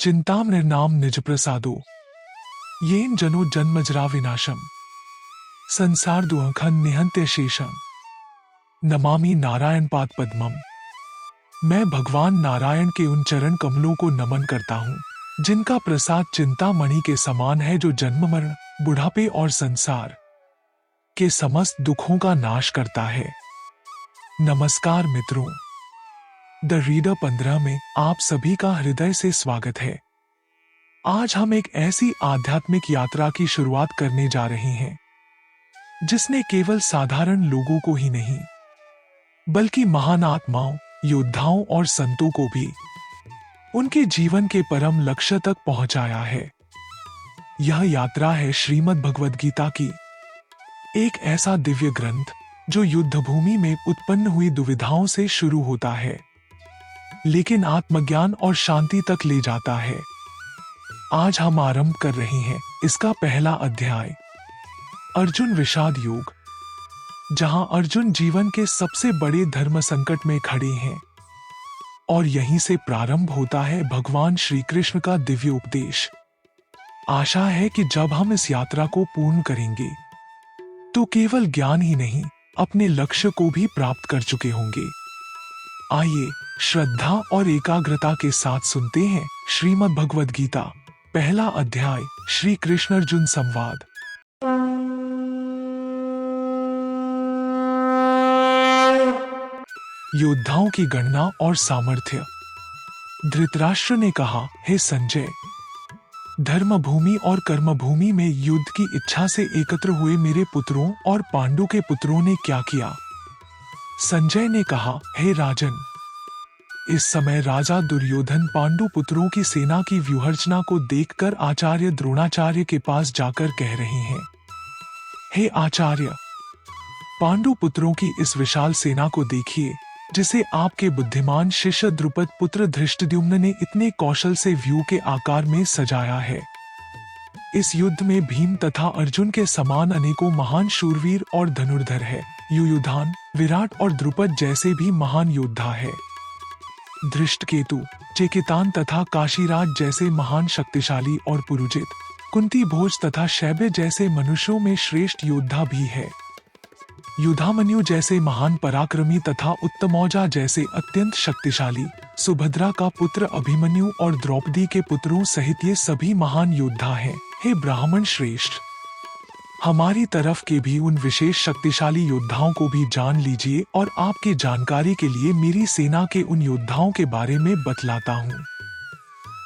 चिंतामृणाम निज प्रसादो येन जनो जन्मजरा विनाशम संसार दुखन निहंत्य शेषम नमामि नारायण पाद पद्मम। मैं भगवान नारायण के उन चरण कमलों को नमन करता हूँ जिनका प्रसाद चिंतामणि के समान है, जो जन्म मरण, बुढ़ापे और संसार के समस्त दुखों का नाश करता है। नमस्कार मित्रों, द रीडर 15 में आप सभी का हृदय से स्वागत है। आज हम एक ऐसी आध्यात्मिक यात्रा की शुरुआत करने जा रहे हैं जिसने केवल साधारण लोगों को ही नहीं बल्कि महान आत्माओं, योद्धाओं और संतों को भी उनके जीवन के परम लक्ष्य तक पहुंचाया है। यह यात्रा है श्रीमद् भगवद गीता की, एक ऐसा दिव्य ग्रंथ जो युद्ध भूमि में उत्पन्न हुई दुविधाओं से शुरू होता है लेकिन आत्मज्ञान और शांति तक ले जाता है। आज हम आरंभ कर रहे हैं इसका पहला अध्याय, अर्जुन विषाद योग, जहां अर्जुन जीवन के सबसे बड़े धर्म संकट में खड़े हैं। और यहीं से प्रारंभ होता है भगवान श्री कृष्ण का दिव्य उपदेश। आशा है कि जब हम इस यात्रा को पूर्ण करेंगे तो केवल ज्ञान ही नहीं, अपने लक्ष्य को भी प्राप्त कर चुके होंगे। आइए श्रद्धा और एकाग्रता के साथ सुनते हैं श्रीमद् भगवद गीता, पहला अध्याय, श्री कृष्ण अर्जुन संवाद। योद्धाओं की गणना और सामर्थ्य। धृतराष्ट्र ने कहा, हे संजय, धर्म भूमि और कर्म भूमि में युद्ध की इच्छा से एकत्र हुए मेरे पुत्रों और पांडु के पुत्रों ने क्या किया? संजय ने कहा, हे राजन, इस समय राजा दुर्योधन पांडु पुत्रों की सेना की व्यूहरचना को देखकर आचार्य द्रोणाचार्य के पास जाकर कह रहे हैं, हे आचार्य, पांडु पुत्रों की इस विशाल सेना को देखिए जिसे आपके बुद्धिमान शिष्य द्रुपद पुत्र धृष्टद्युम्न ने इतने कौशल से व्यू के आकार में सजाया है। इस युद्ध में भीम तथा अर्जुन के समान अनेकों महान शूरवीर और धनुर्धर है। युयुधान, विराट और द्रुपद जैसे भी महान योद्धा है। धृष्टकेतु, चेकितान तथा काशीराज जैसे महान शक्तिशाली और पुरुजित, कुंती भोज तथा शैब्य जैसे मनुष्यों में श्रेष्ठ योद्धा भी है। युधामन्यु जैसे महान पराक्रमी तथा उत्तमौजा जैसे अत्यंत शक्तिशाली, सुभद्रा का पुत्र अभिमन्यु और द्रौपदी के पुत्रों सहित ये सभी महान योद्धा हैं। हे ब्राह्मण श्रेष्ठ, हमारी तरफ के भी उन विशेष शक्तिशाली योद्धाओं को भी जान लीजिए और आपके जानकारी के लिए मेरी सेना के उन योद्धाओं के बारे में बतलाता हूँ।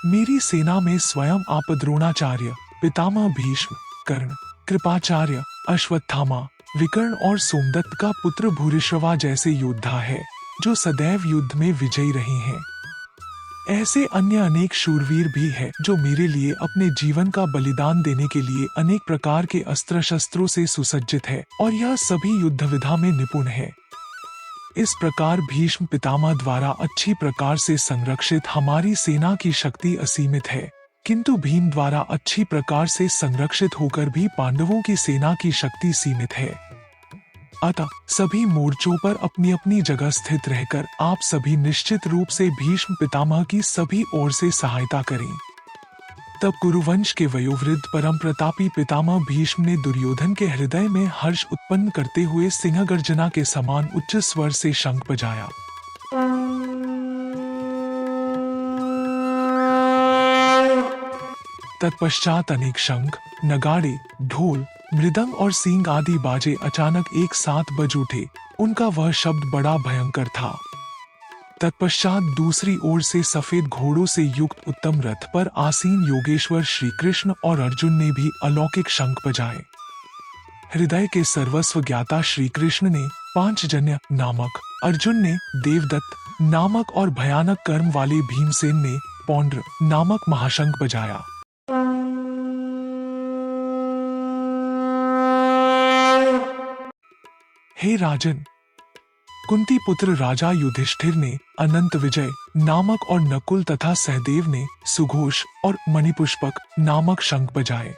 मेरी सेना में स्वयं आप द्रोणाचार्य, पितामह भीष्म, कर्ण, कृपाचार्य, अश्वत्थामा, विकर्ण और सोमदत्त का पुत्र भूरिश्रवा जैसे योद्धा है जो सदैव युद्ध में विजयी रहे हैं। ऐसे अन्य अनेक शूरवीर भी हैं जो मेरे लिए अपने जीवन का बलिदान देने के लिए अनेक प्रकार के अस्त्र शस्त्रों से सुसज्जित है और यह सभी युद्ध विधा में निपुण है। इस प्रकार भीष्म पितामह द्वारा अच्छी प्रकार से संरक्षित हमारी सेना की शक्ति असीमित है, किंतु भीम द्वारा अच्छी प्रकार से संरक्षित होकर भी पांडवों की सेना की शक्ति सीमित है। अतः सभी मोर्चों पर अपनी अपनी जगह स्थित रहकर आप सभी निश्चित रूप से भीष्म पितामह की सभी ओर से सहायता करें। तब कुरुवंश के वयोवृद्ध परम प्रतापी पितामह भीष्म ने दुर्योधन के हृदय में हर्ष उत्पन्न करते हुए सिंहगर्जना के समान उच्च स्वर से शंख बजाया। तत्पश्चात अनेक शंख, नगाड़े, ढोल, मृदंग और सींग आदि बाजे अचानक एक साथ बज उठे। उनका वह शब्द बड़ा भयंकर था। तत्पश्चात दूसरी ओर से सफेद घोड़ों से युक्त उत्तम रथ पर आसीन योगेश्वर श्री कृष्ण और अर्जुन ने भी अलौकिक शंख बजाए। हृदय के सर्वस्व ज्ञाता श्री कृष्ण ने पांचजन्य नामक, अर्जुन ने देवदत्त नामक और भयानक कर्म वाले भीमसेन ने पौंड्र नामक महाशंख बजाया। हे राजन, कुंती पुत्र राजा युधिष्ठिर ने अनंत विजय नामक और नकुल तथा सहदेव ने सुघोष और मणिपुष्पक नामक शंख बजाए।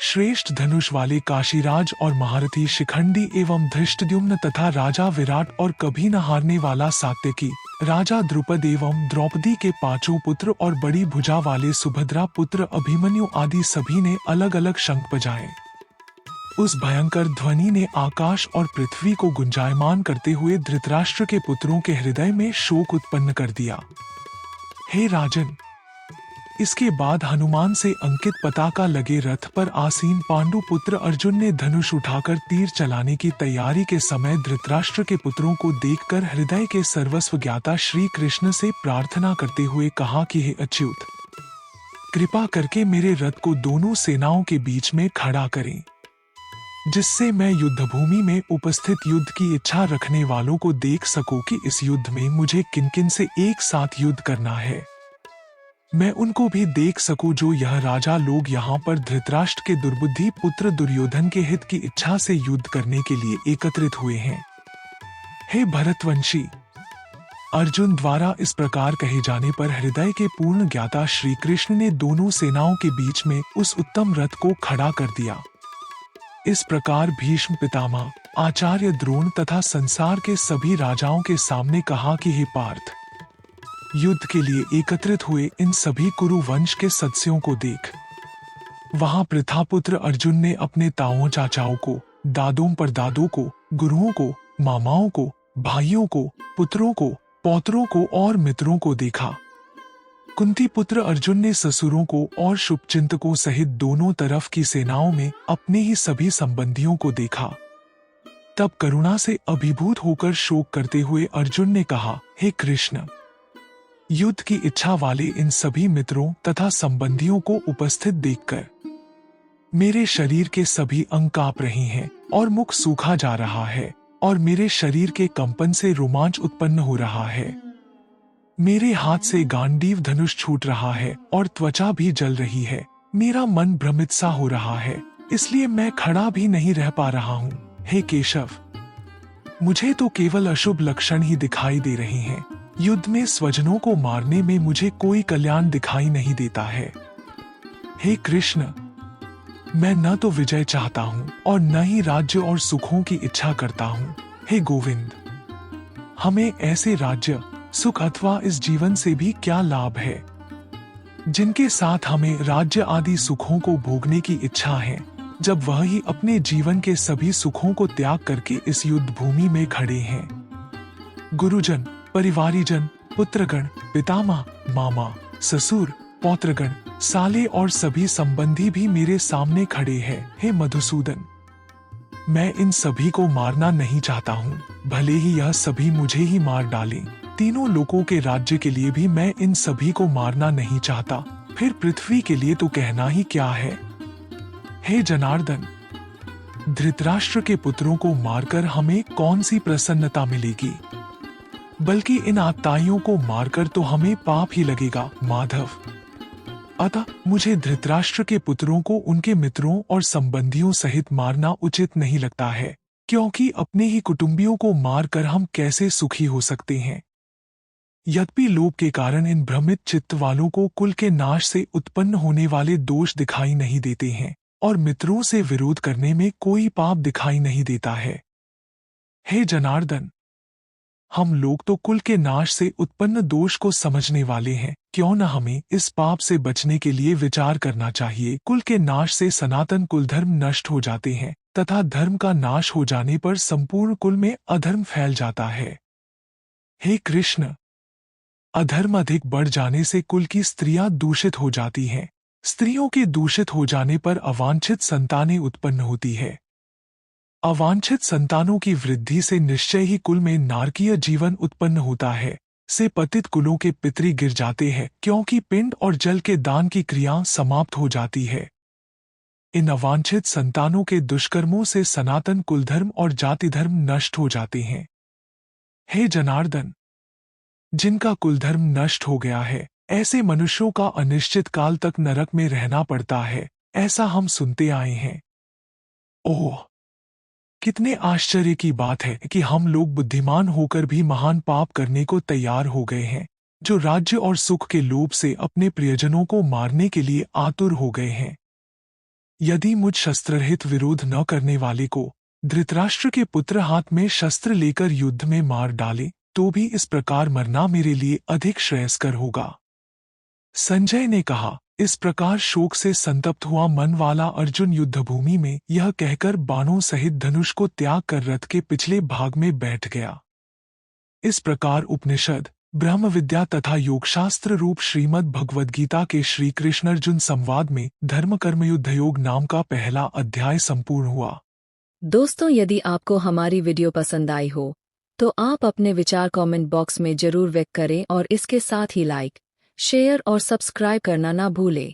श्रेष्ठ धनुष वाले काशीराज और महारथी शिखंडी एवं धृष्टद्युम्न तथा राजा विराट और कभी न हारने वाला सात्यकी राजा द्रुपद एवं द्रौपदी के 5 पुत्र और बड़ी भुजा वाले सुभद्रा पुत्र अभिमन्यु आदि सभी ने अलग अलग शंख बजाए। उस भयंकर ध्वनि ने आकाश और पृथ्वी को गुंजायमान करते हुए धृतराष्ट्र के पुत्रों के हृदय में शोक उत्पन्न कर दिया। हे राजन, इसके बाद हनुमान से अंकित पताका लगे रथ पर आसीन पांडु पुत्र अर्जुन ने धनुष उठाकर तीर चलाने की तैयारी के समय धृतराष्ट्र के पुत्रों को देखकर हृदय के सर्वस्व ज्ञाता श्री कृष्ण से प्रार्थना करते हुए कहा कि हे अच्युत, कृपा करके मेरे रथ को दोनों सेनाओं के बीच में खड़ा करें, जिससे मैं युद्धभूमि में उपस्थित युद्ध की इच्छा रखने वालों को देख सकूं कि इस युद्ध में मुझे किन किन से एक साथ युद्ध करना है। मैं उनको भी देख सकूं जो यह राजा लोग यहाँ पर धृतराष्ट्र के दुर्बुद्धि पुत्र दुर्योधन के हित की इच्छा से युद्ध करने के लिए एकत्रित हुए हैं। हे भरतवंशी, अर्जुन द्वारा इस प्रकार कहे जाने पर हृदय के पूर्ण ज्ञाता श्री कृष्ण ने दोनों सेनाओं के बीच में उस उत्तम रथ को खड़ा कर दिया। इस प्रकार भीष्म पितामह, आचार्य द्रोण तथा संसार के सभी राजाओं के सामने कहा कि हे पार्थ, युद्ध के लिए एकत्रित हुए इन सभी कुरु वंश के सदस्यों को देख। वहां प्रथापुत्र अर्जुन ने अपने ताओं चाचाओं को, दादों परदादों को, गुरुओं को, मामाओं को, भाइयों को, पुत्रों को, पौत्रों को और मित्रों को देखा। कुंती पुत्र अर्जुन ने ससुरों को और शुभचिंतकों सहित दोनों तरफ की सेनाओं में अपने ही सभी संबंधियों को देखा। तब करुणा से अभिभूत होकर शोक करते हुए अर्जुन ने कहा, हे कृष्ण, युद्ध की इच्छा वाले इन सभी मित्रों तथा संबंधियों को उपस्थित देखकर मेरे शरीर के सभी अंग कांप रहे हैं और मुख सूखा जा रहा है और मेरे शरीर के कंपन से रोमांच उत्पन्न हो रहा है। मेरे हाथ से गांडीव धनुष छूट रहा है और त्वचा भी जल रही है। मेरा मन भ्रमित सा हो रहा है, इसलिए मैं खड़ा भी नहीं रह पा रहा हूँ। हे केशव, मुझे तो केवल अशुभ लक्षण ही दिखाई दे रहे हैं। युद्ध में स्वजनों को मारने में मुझे कोई कल्याण दिखाई नहीं देता है। हे कृष्ण, मैं न तो विजय चाहता हूँ और न ही राज्य और सुखों की इच्छा करता हूँ। हे गोविंद, हमें ऐसे राज्य, सुख अथवा इस जीवन से भी क्या लाभ है जिनके साथ हमें राज्य आदि सुखों को भोगने की इच्छा है, जब वह ही अपने जीवन के सभी सुखों को त्याग करके इस युद्ध भूमि में खड़े हैं। गुरुजन, परिवारीजन, पुत्रगण, पितामह, मामा, ससुर, पौत्रगण, साले और सभी संबंधी भी मेरे सामने खड़े हैं। हे मधुसूदन, मैं इन सभी को मारना नहीं चाहता हूँ, भले ही यह सभी मुझे ही मार डालें। तीनों लोकों के राज्य के लिए भी मैं इन सभी को मारना नहीं चाहता, फिर पृथ्वी के लिए तो कहना ही क्या है। हे जनार्दन, धृतराष्ट्र के पुत्रों को मारकर हमें कौन सी प्रसन्नता मिलेगी, बल्कि इन आत्ताइयों को मारकर तो हमें पाप ही लगेगा माधव। अतः मुझे धृतराष्ट्र के पुत्रों को उनके मित्रों और संबंधियों सहित मारना उचित नहीं लगता है, क्योंकि अपने ही कुटुंबियों को मारकर हम कैसे सुखी हो सकते हैं। यद्यपि लोभ के कारण इन भ्रमित चित्त वालों को कुल के नाश से उत्पन्न होने वाले दोष दिखाई नहीं देते हैं और मित्रों से विरोध करने में कोई पाप दिखाई नहीं देता है। हे जनार्दन, हम लोग तो कुल के नाश से उत्पन्न दोष को समझने वाले हैं, क्यों न हमें इस पाप से बचने के लिए विचार करना चाहिए। कुल के नाश से सनातन कुल धर्म नष्ट हो जाते हैं तथा धर्म का नाश हो जाने पर संपूर्ण कुल में अधर्म फैल जाता है। हे कृष्ण, अधर्म अधिक बढ़ जाने से कुल की स्त्रियां दूषित हो जाती हैं। स्त्रियों के दूषित हो जाने पर अवांछित संतानें उत्पन्न होती है। अवांछित संतानों की वृद्धि से निश्चय ही कुल में नारकीय जीवन उत्पन्न होता है। से पतित कुलों के पितरी गिर जाते हैं, क्योंकि पिंड और जल के दान की क्रिया समाप्त हो जाती है। इन अवांछित संतानों के दुष्कर्मों से सनातन कुल धर्म और जाति धर्म नष्ट हो जाते हैं। हे जनार्दन, जिनका कुल धर्म नष्ट हो गया है, ऐसे मनुष्यों का अनिश्चित काल तक नरक में रहना पड़ता है, ऐसा हम सुनते आए हैं। ओह, कितने आश्चर्य की बात है कि हम लोग बुद्धिमान होकर भी महान पाप करने को तैयार हो गए हैं, जो राज्य और सुख के लोभ से अपने प्रियजनों को मारने के लिए आतुर हो गए हैं। यदि मुझ शस्त्ररहित विरोध न करने वाले को धृतराष्ट्र के पुत्र हाथ में शस्त्र लेकर युद्ध में मार डाले, तो भी इस प्रकार मरना मेरे लिए अधिक श्रेयस्कर होगा। संजय ने कहा। इस प्रकार शोक से संतप्त हुआ मन वाला अर्जुन युद्धभूमि में यह कहकर बाणों सहित धनुष को त्याग कर रथ के पिछले भाग में बैठ गया। इस प्रकार उपनिषद, ब्रह्म विद्या तथा योगशास्त्र रूप श्रीमद् भगवद गीता के श्री कृष्ण अर्जुन संवाद में धर्म कर्म युद्ध योग नाम का पहला अध्याय संपूर्ण हुआ। दोस्तों, यदि आपको हमारी वीडियो पसंद आई हो तो आप अपने विचार कमेंट बॉक्स में जरूर व्यक्त करें और इसके साथ ही लाइक, शेयर और सब्सक्राइब करना ना भूलें।